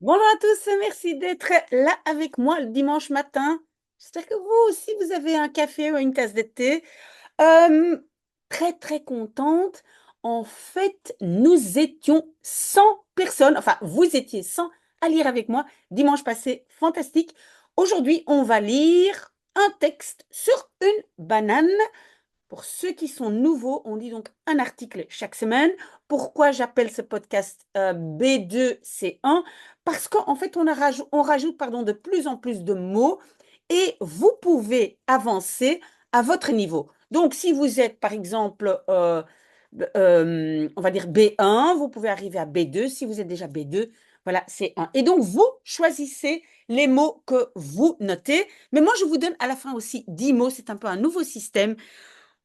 Bonjour à tous, merci d'être là avec moi le dimanche matin. J'espère que vous aussi, vous avez un café ou une tasse de thé. Euh, Très, très contente. En fait, nous étions 100 personnes, enfin, vous étiez 100 à lire avec moi dimanche passé, fantastique. Aujourd'hui, on va lire un texte sur une banane. Pour ceux qui sont nouveaux, on lit donc un article chaque semaine. Pourquoi j'appelle ce podcast B2C1? Parce qu'en fait, on rajoute pardon, de plus en plus de mots et vous pouvez avancer à votre niveau. Donc, si vous êtes, par exemple, on va dire B1, vous pouvez arriver à B2. Si vous êtes déjà B2, voilà, c'est 1. Et donc, vous choisissez les mots que vous notez. Mais moi, je vous donne à la fin aussi 10 mots. C'est un peu un nouveau système.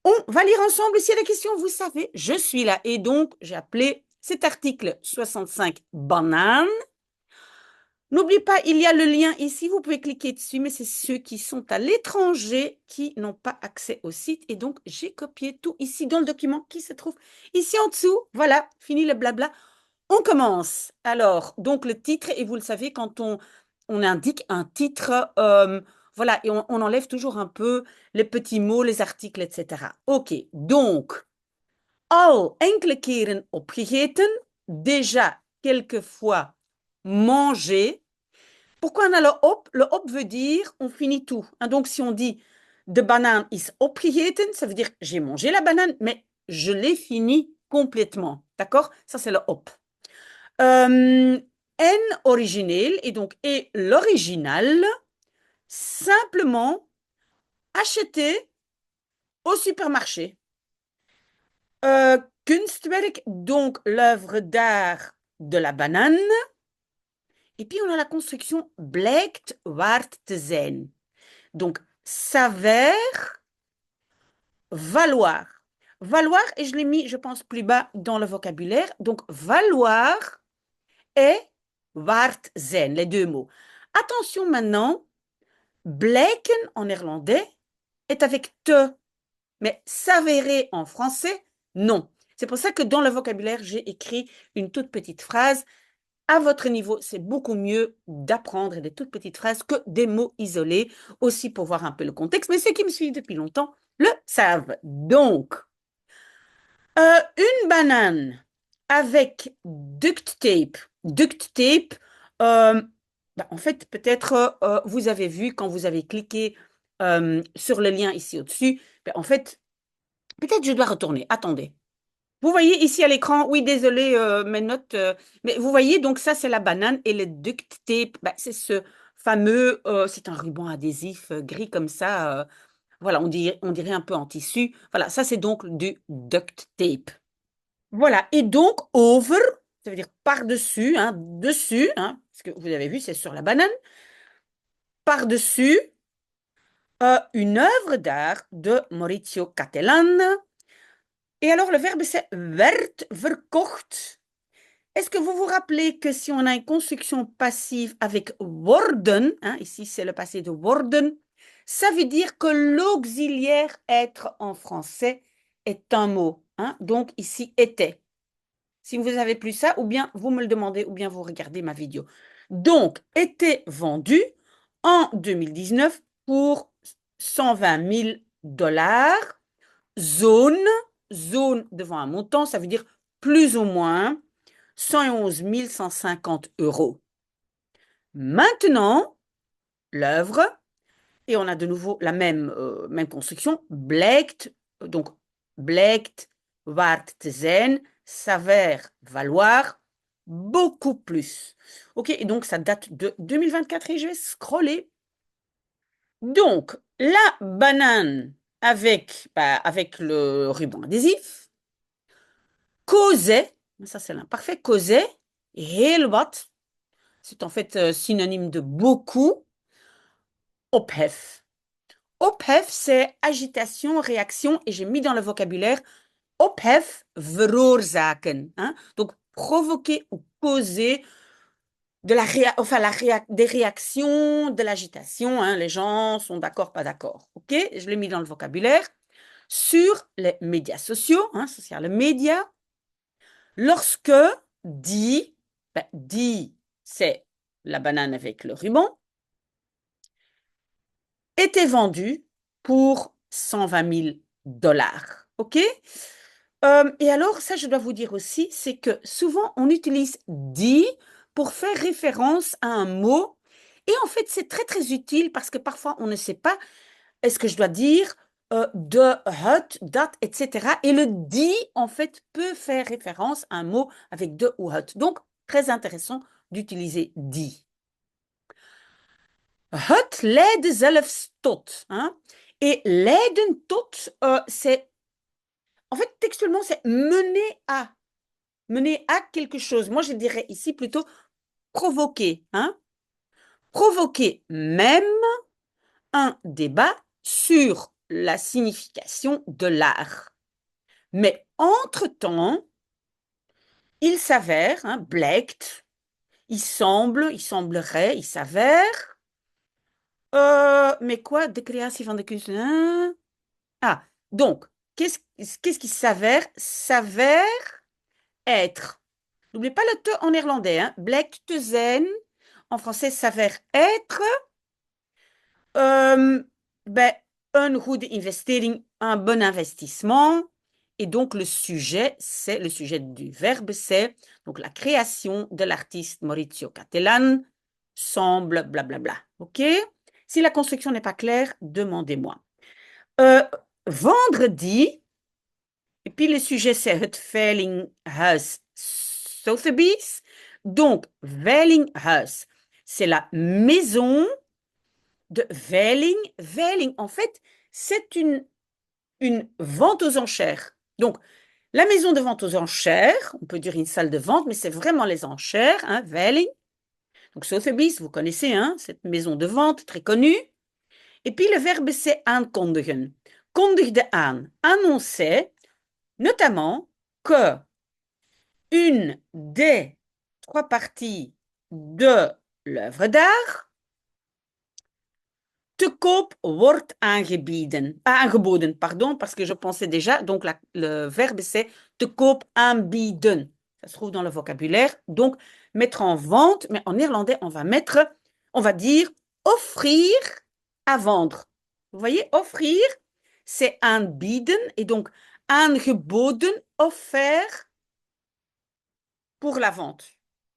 On va lire ensemble. S'il y a des questions, vous savez, je suis là. Et donc, j'ai appelé cet article 65 banane. N'oubliez pas, il y a le lien ici. Vous pouvez cliquer dessus, mais c'est ceux qui sont à l'étranger qui n'ont pas accès au site. Et donc, j'ai copié tout ici dans le document qui se trouve ici en dessous. Voilà, fini le blabla. On commence. Alors, donc le titre, et vous le savez, quand on indique un titre, voilà, et on enlève toujours un peu les petits mots, les articles, etc. Ok, donc, al enkele keren opgegeten, déjà quelques fois mangé. Pourquoi on a le op? Le op veut dire on finit tout, hein. Donc, si on dit de banane is opgegeten, ça veut dire j'ai mangé la banane, mais je l'ai fini complètement. D'accord? Ça, c'est le op. En origineel, et donc, et l'original, simplement acheté au supermarché. Kunstwerk, donc l'œuvre d'art de la banane. Et puis, on a la construction blijkt waard te zijn. Donc, s'avère valoir. Valoir, et je l'ai mis, je pense, plus bas dans le vocabulaire. Donc, valoir et waard zijn, les deux mots. Attention maintenant, blijken en néerlandais est avec te, mais s'avérer en français, non. C'est pour ça que dans le vocabulaire, j'ai écrit une toute petite phrase. À votre niveau, c'est beaucoup mieux d'apprendre des toutes petites phrases que des mots isolés, aussi pour voir un peu le contexte. Mais ceux qui me suivent depuis longtemps le savent. Donc, une banane avec duct tape. Duct tape, euh, en fait, peut-être vous avez vu quand vous avez cliqué sur le lien ici au-dessus, en fait, peut-être je dois retourner. Attendez. Vous voyez ici à l'écran, oui, désolé, mes notes, mais vous voyez, donc ça, c'est la banane et le duct tape, c'est ce fameux, c'est un ruban adhésif gris comme ça, voilà, on dirait un peu en tissu. Voilà, ça, c'est donc du duct tape. Voilà, et donc, over, ça veut dire par-dessus, hein, dessus, hein, parce que vous avez vu, c'est sur la banane, par-dessus, une œuvre d'art de Maurizio Cattelan. Et alors, le verbe, c'est werd verkocht. Est-ce que vous vous rappelez que si on a une construction passive avec worden, hein, ici c'est le passé de worden, ça veut dire que l'auxiliaire être en français est un mot, hein, donc ici était. Si vous avez plus ça, ou bien vous me le demandez, ou bien vous regardez ma vidéo. Donc, était vendu en 2019 pour 120 000 dollars. Zone, zone devant un montant, ça veut dire plus ou moins 111 150 euros. Maintenant, l'œuvre, et on a de nouveau la même construction, blijkt, donc blijkt waard te zijn, s'avère valoir beaucoup plus. Ok, et donc ça date de 2024 et je vais scroller. Donc, la banane avec le ruban adhésif, causait, ça c'est l'imparfait, causait heel wat. C'est en fait synonyme de beaucoup. Ophef. Ophef, c'est agitation, réaction, et j'ai mis dans le vocabulaire ophef veroorzaken, hein? Donc, provoquer ou causer des réactions, de l'agitation, hein? Les gens sont d'accord, pas d'accord. Ok? Je l'ai mis dans le vocabulaire. Sur les médias sociaux, hein, social media, lorsque dit, dit, c'est la banane avec le ruban, était vendue pour 120 000 $. OK? Et alors, ça, je dois vous dire aussi, c'est que souvent, on utilise dit pour faire référence à un mot. Et en fait, c'est très, très utile parce que parfois, on ne sait pas, est-ce que je dois dire de, hot, dat, etc. Et le dit, en fait, peut faire référence à un mot avec de ou hot. Donc, très intéressant d'utiliser dit. Het leidde zelfs tot. Hein? Et leiden tot, c'est, en fait, textuellement, c'est mener à. Mener à quelque chose. Moi, je dirais ici plutôt provoquer. Hein? Provoquer même un débat sur la signification de l'art. Mais entre-temps, il s'avère, hein, blijkt, il semble, il semblerait, il s'avère, mais quoi, de création van de kunstenaar? Ah, donc, qu'est-ce qui s'avère? S'avère être. N'oubliez pas le te en néerlandais, hein? Blijkt te zijn. En français, s'avère être. Euh, ben, een goede investering, un bon investissement. Et donc, le sujet du verbe, c'est donc la création de l'artiste Maurizio Cattelan semble blablabla. OK? Si la construction n'est pas claire, demandez-moi. Euh, Vendredi, et puis le sujet, c'est het Veilinghuis Sotheby's. Donc, Veilinghuis, c'est la maison de Veiling. Veiling, en fait, c'est une vente aux enchères. Donc, la maison de vente aux enchères, on peut dire une salle de vente, mais c'est vraiment les enchères, hein, Veiling. Donc, Sotheby's, vous connaissez, hein, cette maison de vente très connue. Et puis, le verbe, c'est aankondigen. Kondigde aan, annoncer, notamment que une des trois parties de l'œuvre d'art te koop wordt aangeboden, pardon, parce que je pensais déjà, donc le verbe c'est te koop aanbieden. Ça se trouve dans le vocabulaire. Donc, mettre en vente, mais en irlandais, on va dire offrir à vendre. Vous voyez, offrir, c'est aanbieden, et donc aangeboden, offert pour la vente.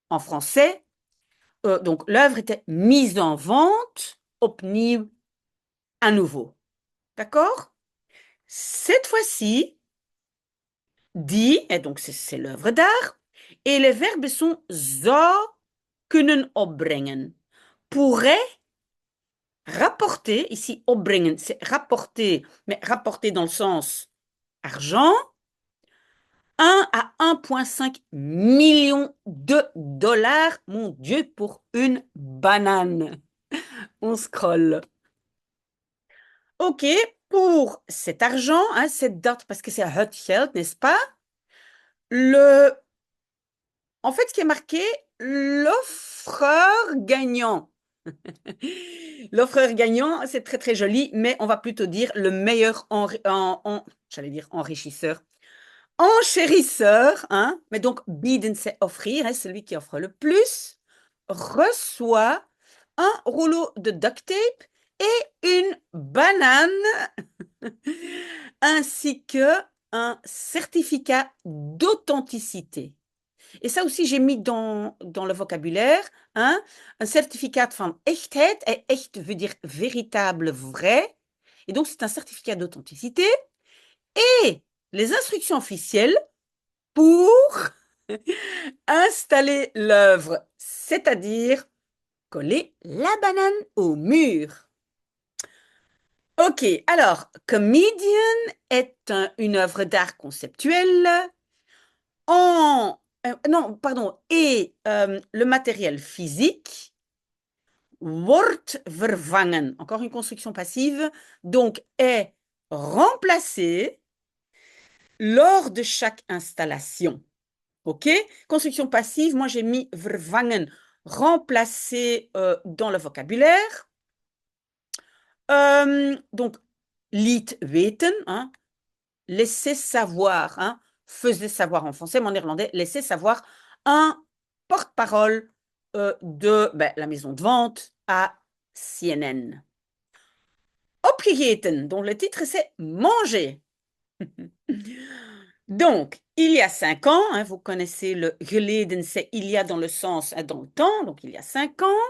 En français, donc l'œuvre était mise en vente, opnieuw, à nouveau. D'accord? Cette fois-ci, die, et donc c'est l'œuvre d'art, et les verbes sont zou kunnen opbrengen. Pourrait rapporter, ici opbrengen, c'est rapporter, mais rapporter dans le sens argent, 1 à 1,5 million de dollars, mon Dieu, pour une banane. On scrolle. OK, pour cet argent, hein, cette date, parce que c'est het geld, n'est-ce pas? En fait, ce qui est marqué, l'offreur gagnant. L'offreur gagnant, c'est très très joli, mais on va plutôt dire le meilleur j'allais dire enrichisseur. Enchérisseur, hein? Mais donc, bieden, c'est offrir, hein, celui qui offre le plus, reçoit un rouleau de duct tape et une banane, ainsi que un certificat d'authenticité. Et ça aussi, j'ai mis dans le vocabulaire, hein, un certificat van echtheid. Et echt veut dire véritable, vrai. Et donc, c'est un certificat d'authenticité. Et les instructions officielles pour installer l'œuvre, c'est-à-dire coller la banane au mur. OK, alors, Comedian est une œuvre d'art conceptuelle non, pardon, et le matériel physique wordt vervangen. Encore une construction passive, donc est remplacé lors de chaque installation. OK? Construction passive, moi j'ai mis vervangen, remplacer dans le vocabulaire. Donc, liet weten, hein, laisser savoir, hein, faisait savoir en français, mais en néerlandais, laisser savoir un porte-parole de la maison de vente à CNN. Opgegeten, dont le titre c'est Manger. Donc, il y a 5 ans, hein, vous connaissez le geleden, c'est il y a dans le sens, dans le temps, donc il y a 5 ans,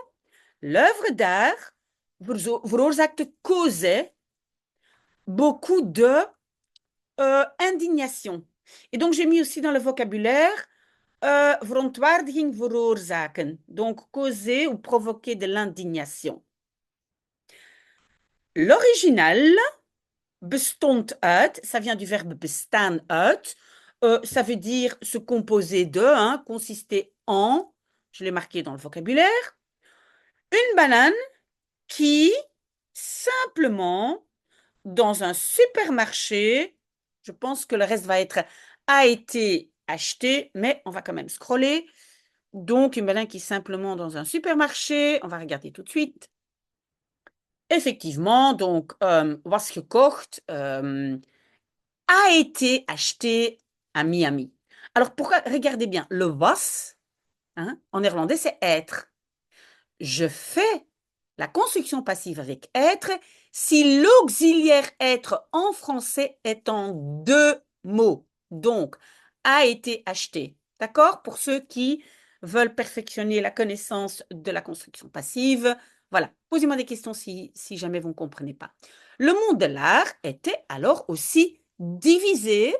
l'œuvre d'art veroorzaakte causait beaucoup de indignation. Et donc, j'ai mis aussi dans le vocabulaire verontwaardiging veroorzaken, donc causer ou provoquer de l'indignation. L'original bestond uit, ça vient du verbe bestaan uit, ça veut dire se composer de, hein, consister en, je l'ai marqué dans le vocabulaire, une banane qui, simplement, dans un supermarché, je pense que le reste va être a été acheté, mais on va quand même scroller. Donc, une banane qui, simplement, dans un supermarché, on va regarder tout de suite. Effectivement, donc, was gekocht, a été acheté à Miami. Alors, pourquoi, regardez bien, le was, hein, en néerlandais, c'est être. Je fais la construction passive avec être si l'auxiliaire être en français est en 2 mots. Donc, a été acheté. D'accord? Pour ceux qui veulent perfectionner la connaissance de la construction passive, voilà. Posez-moi des questions si jamais vous ne comprenez pas. Le monde de l'art était alors aussi divisé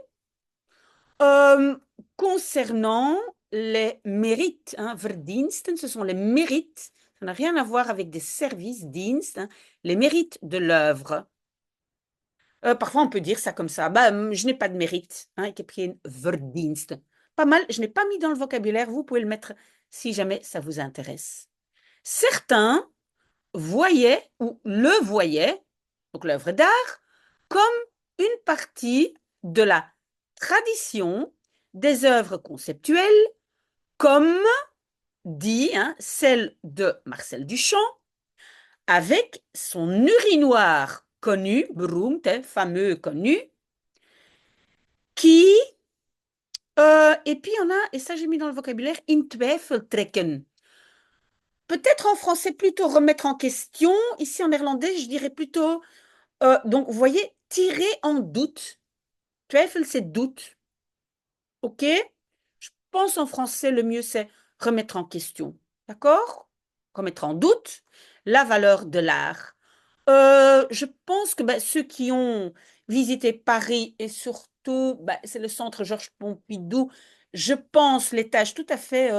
euh, concernant les mérites, hein, verdiensten, ce sont les mérites, ça n'a rien à voir avec des services, dienst, hein, les mérites de l'œuvre. Parfois, on peut dire ça comme ça. Bah, je n'ai pas de mérite. Hein, ik heb geen verdienste. Pas mal, je n'ai pas mis dans le vocabulaire, vous pouvez le mettre si jamais ça vous intéresse. Certains voyaient ou le voyaient, donc l'œuvre d'art, comme une partie de la tradition des œuvres conceptuelles, comme dit hein, celle de Marcel Duchamp, avec son urinoir connu, beroemd, fameux connu, qui, et puis on a, et ça j'ai mis dans le vocabulaire, in twijfel trekken. Peut-être en français plutôt remettre en question, ici en néerlandais je dirais plutôt, donc vous voyez, tirer en doute. Twijfel c'est doute, ok? Je pense en français le mieux c'est remettre en question, d'accord? Remettre en doute la valeur de l'art. Je pense que ceux qui ont visité Paris et surtout, c'est le centre Georges Pompidou, je pense l'étage tout à fait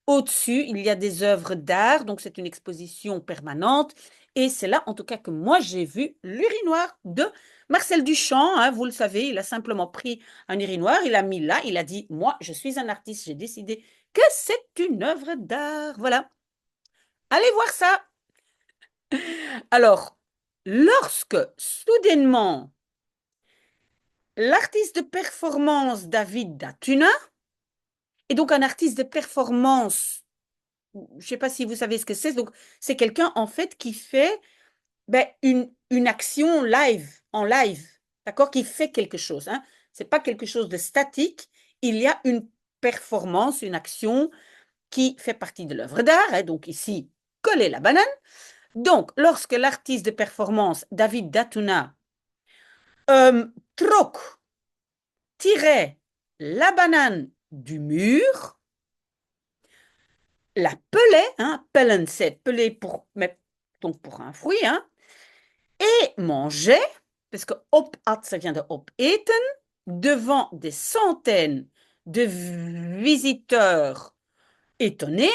au-dessus, il y a des œuvres d'art, donc c'est une exposition permanente. Et c'est là, en tout cas, que moi, j'ai vu l'urinoir de Marcel Duchamp. Hein, vous le savez, il a simplement pris un urinoir, il a mis là, il a dit, moi, je suis un artiste, j'ai décidé que c'est une œuvre d'art. Voilà. Allez voir ça. Alors, lorsque soudainement l'artiste de performance David Datuna, et donc un artiste de performance, je ne sais pas si vous savez ce que c'est, donc c'est quelqu'un en fait qui fait une action live, en live, d'accord, qui fait quelque chose. Hein. Ce n'est pas quelque chose de statique, il y a une performance, une action qui fait partie de l'œuvre d'art, hein, donc ici, coller la banane. Donc, lorsque l'artiste de performance David Datuna trok, tirait la banane du mur, la pelait, hein, pellen c'est peler pour, donc pour un fruit, hein, et mangeait, parce que opat, ça vient de opeten, devant des centaines de visiteurs étonnés,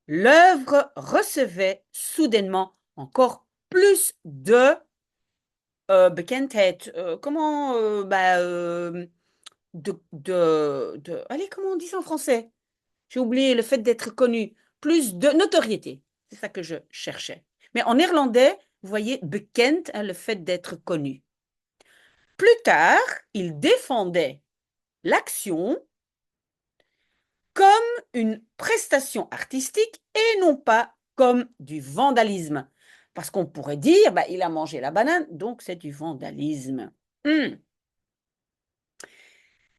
l'œuvre recevait soudainement encore plus de bekendheid. Comment allez, comment on dit ça en français? J'ai oublié le fait d'être connu. Plus de notoriété. C'est ça que je cherchais. Mais en néerlandais, vous voyez, bekend, hein, le fait d'être connu. Plus tard, il défendait l'action comme une prestation artistique et non pas comme du vandalisme. Parce qu'on pourrait dire, il a mangé la banane, donc c'est du vandalisme.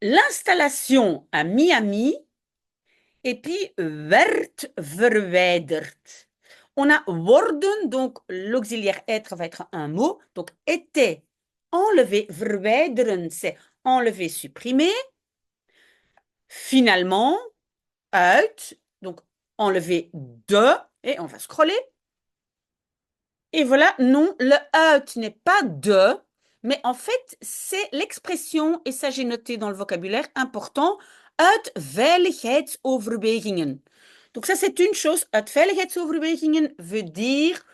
L'installation à Miami Et puis, werd verwijderd. On a worden, donc l'auxiliaire être va être un mot. Donc, était enlevé, verwijderen, c'est enlever, supprimer. Finalement, uit, donc enlever de, et on va scroller. Et voilà, non, le uit n'est pas de, mais en fait, c'est l'expression, et ça j'ai noté dans le vocabulaire important, uit veiligheidsoverwegingen. Donc ça, c'est une chose. Uit veiligheidsoverwegingen veut dire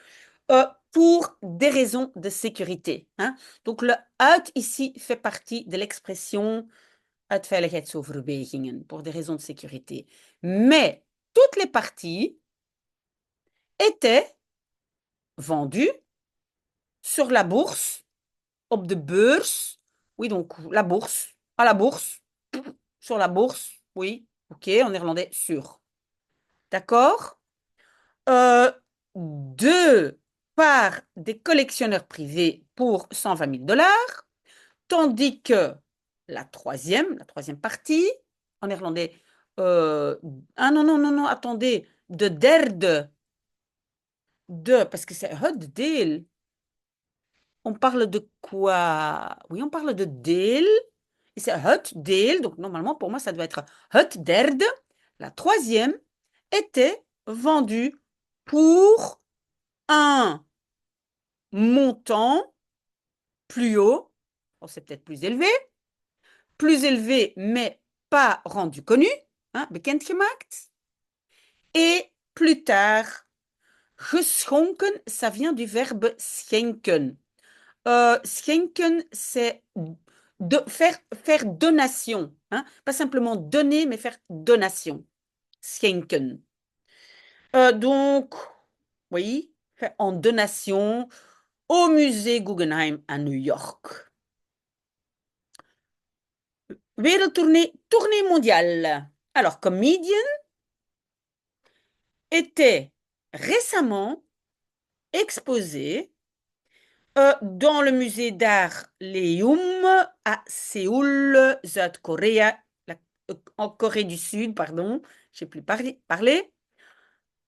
pour des raisons de sécurité, hein. Donc le uit ici fait partie de l'expression uit veiligheidsoverwegingen, pour des raisons de sécurité. Mais toutes les parties étaient vendues sur la bourse, op de beurs. Oui, donc la bourse, à la bourse, sur la bourse, oui, ok, en néerlandais, sur. D'accord? Euh, Deux par des collectionneurs privés pour 120 000 $, tandis que la troisième partie, en néerlandais, ah non, non, non, non, attendez, de derde, parce que c'est het deel. On parle de quoi? Oui, on parle de deel. Et c'est het deel. Donc, normalement, pour moi, ça doit être het derde. La troisième était vendue pour un montant plus haut. Oh, c'est peut-être plus élevé, mais pas rendu connu, hein, bekendgemaakt. Et plus tard, geschonken, ça vient du verbe schenken. Schenken, c'est faire donation, hein. Pas simplement donner, mais faire donation. Schenken. Donc, oui, fait en donation au musée Guggenheim à New York. Wereldtournee, tournée mondiale. Alors, Comedian était récemment exposé dans le musée d'art Leum à Séoul, South-Korea, en Corée du Sud, pardon, je ne sais plus parler,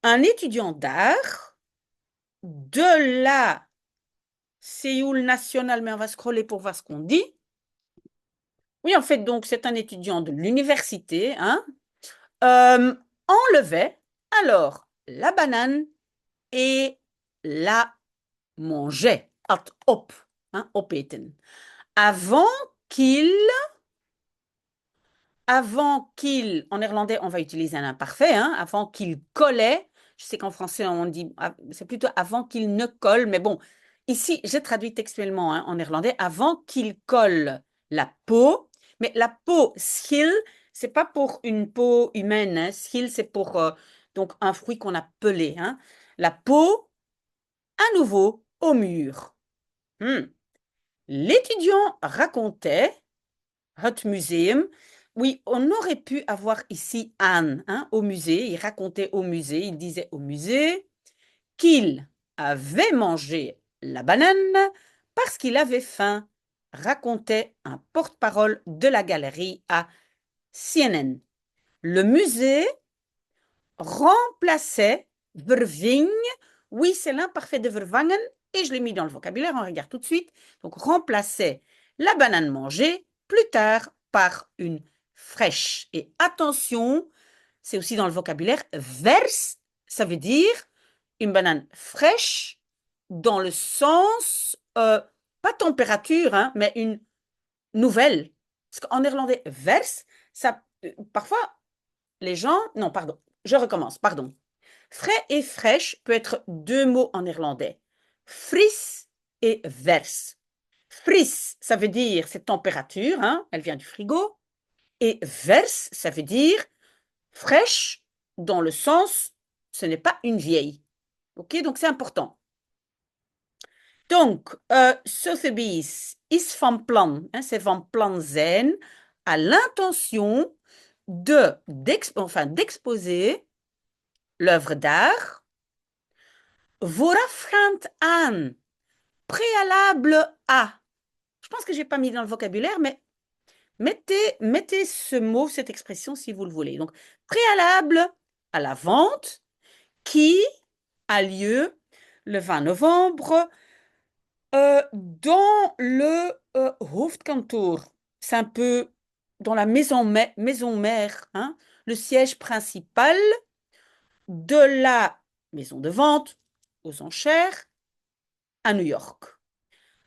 un étudiant d'art de la Séoul National, mais on va scroller pour voir ce qu'on dit. Oui, en fait, donc, c'est un étudiant de l'université, hein, enlevait alors la banane et la mangeait, at op, hein, opeten, avant qu'il en néerlandais, on va utiliser un imparfait, hein, avant qu'il collait. Je sais qu'en français, on dit, c'est plutôt avant qu'il ne colle, mais bon, ici, j'ai traduit textuellement, hein, en néerlandais, avant qu'il colle la peau. Mais la peau, schil, c'est pas pour une peau humaine, hein. Schil, c'est pour donc un fruit qu'on a pelé, hein. La peau, à nouveau, au mur. L'étudiant racontait het museum. Oui, on aurait pu avoir ici Anne, hein, au musée. Il racontait au musée, il disait au musée qu'il avait mangé la banane parce qu'il avait faim, racontait un porte-parole de la galerie à CNN. Le musée remplaçait verving. Oui, c'est l'imparfait de vervangen et je l'ai mis dans le vocabulaire, on regarde tout de suite. Donc, remplaçait la banane mangée plus tard par une fraîche. Et attention, c'est aussi dans le vocabulaire, vers, ça veut dire une banane fraîche dans le sens, pas température, hein, mais une nouvelle. Parce qu'en néerlandais, vers, ça, parfois, les gens, non, pardon, je recommence, pardon. Frais et fraîche peut être deux mots en néerlandais. Fris et vers. Fris, ça veut dire cette température, hein, elle vient du frigo. Et vers, ça veut dire fraîche dans le sens, ce n'est pas une vieille. Ok, donc c'est important. Donc, Sotheby's is van plan, hein, c'est van plan zijn, a l'intention d'exposer l'œuvre d'art voorafgaand aan, préalable à. Je pense que je n'ai pas mis dans le vocabulaire, mais mettez ce mot, cette expression si vous le voulez. Donc, préalable à la vente qui a lieu le 20 novembre dans le hoofdkantoor. C'est un peu dans la maison mère, hein, le siège principal de la maison de vente aux enchères à New York.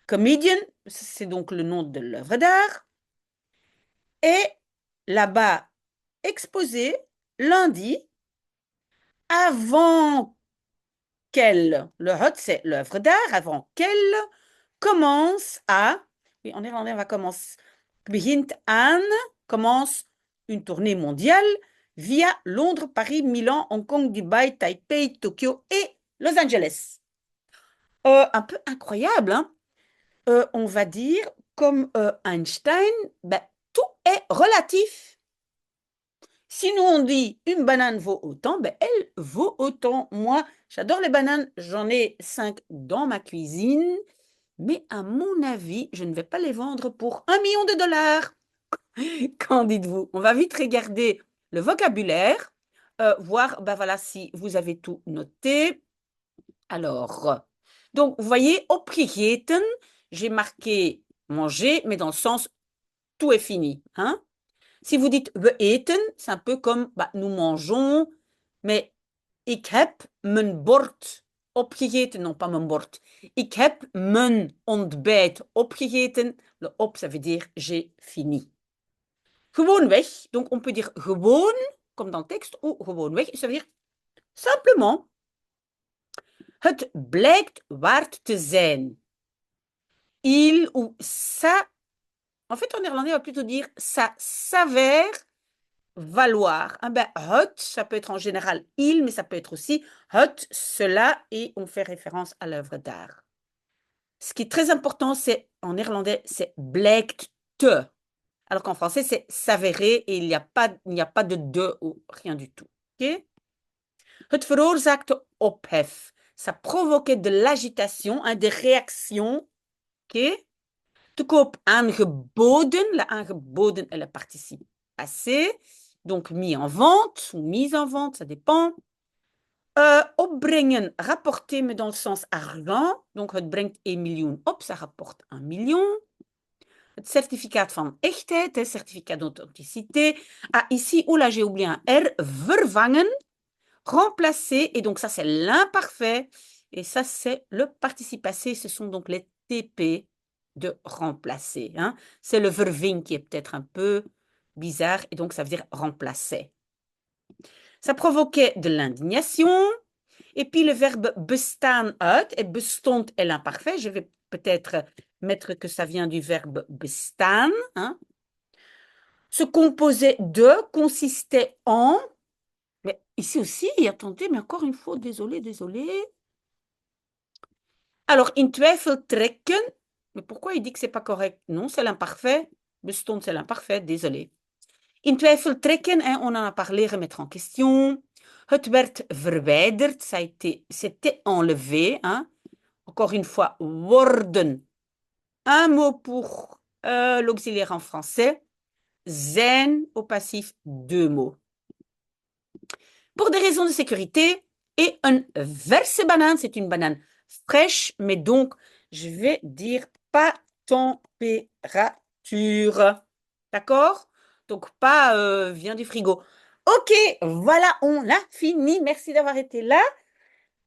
Comedian, c'est donc le nom de l'œuvre d'art, est là-bas exposé lundi avant qu'elle, le hot, c'est l'œuvre d'art, avant qu'elle commence à, oui, en néerlandais, on va commencer, begint aan, commence une tournée mondiale via Londres, Paris, Milan, Hong Kong, Dubaï, Taipei, Tokyo et Los Angeles. Un peu incroyable, hein? On va dire, comme Einstein, ben, tout est relatif. Si nous on dit une banane vaut autant, ben, elle vaut autant. Moi, j'adore les bananes, j'en ai 5 dans ma cuisine, mais à mon avis, je ne vais pas les vendre pour 1 million de dollars. Qu'en dites-vous? On va vite regarder le vocabulaire, voir ben voilà, si vous avez tout noté. Alors, donc, vous voyez, opgegeten, j'ai marqué manger, mais dans le sens tout est fini. Hein? Si vous dites we eten, c'est un peu comme bah, nous mangeons, mais ik heb mijn bord opgegeten. Non, pas mijn bord. Ik heb mijn ontbijt opgegeten. Le op, ça veut dire j'ai fini. Gewoonweg, donc on peut dire gewoon, comme dans le texte, ou gewoonweg, ça veut dire simplement. Het blijkt waard te zijn. Il ou ça. En fait, en néerlandais, on va plutôt dire ça s'avère valoir. Ah ben, het, ça peut être en général il, mais ça peut être aussi het, cela, et on fait référence à l'œuvre d'art. Ce qui est très important, c'est en néerlandais, c'est blijkt te. Alors qu'en français, c'est s'avérer et il n'y a pas de ou rien du tout. Okay? Het veroorzaakte ophef. Ça provoquait de l'agitation, hein, des réactions. Okay? Te koop aangeboden. Le aangeboden est le participe passé. Donc mis en vente ou mise en vente, ça dépend. Opbrengen, rapporter, mais dans le sens argent. Donc het brengt 1 miljoen op, ça rapporte 1 million. Het certificaat van echtheid, het certificat d'authenticité. Ah, ici, oula, j'ai oublié un R. Vervangen, remplacer. Et donc ça, c'est l'imparfait. Et ça, c'est le participe passé. Ce sont donc les TP de remplacer. Hein. C'est le verving qui est peut-être un peu bizarre. Et donc, ça veut dire remplacer. Ça provoquait de l'indignation. Et puis, le verbe bestaan uit. Et bestond est l'imparfait. Je vais peut-être mettre que ça vient du verbe bestaan. Hein. Se composait de, consistait en. Mais ici aussi, attendez, mais encore une fois, désolé. Alors, in twijfel trekken. Mais pourquoi il dit que c'est pas correct? Non, c'est l'imparfait. Bestond, c'est l'imparfait, désolé. In twijfel trekken, hein, on en a parlé, remettre en question. Het werd verwijderd, c'était enlevé. Hein. Encore une fois, worden. Un mot pour l'auxiliaire en français. Zijn au passif, 2 mots. Pour des raisons de sécurité, et une verse banane, c'est une banane fraîche, mais donc, je vais dire pas température. D'accord? Donc, pas vient du frigo. Ok, voilà, on a fini. Merci d'avoir été là.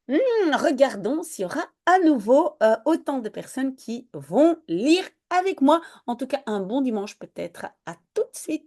Regardons s'il y aura à nouveau autant de personnes qui vont lire avec moi. En tout cas, un bon dimanche peut-être. À tout de suite.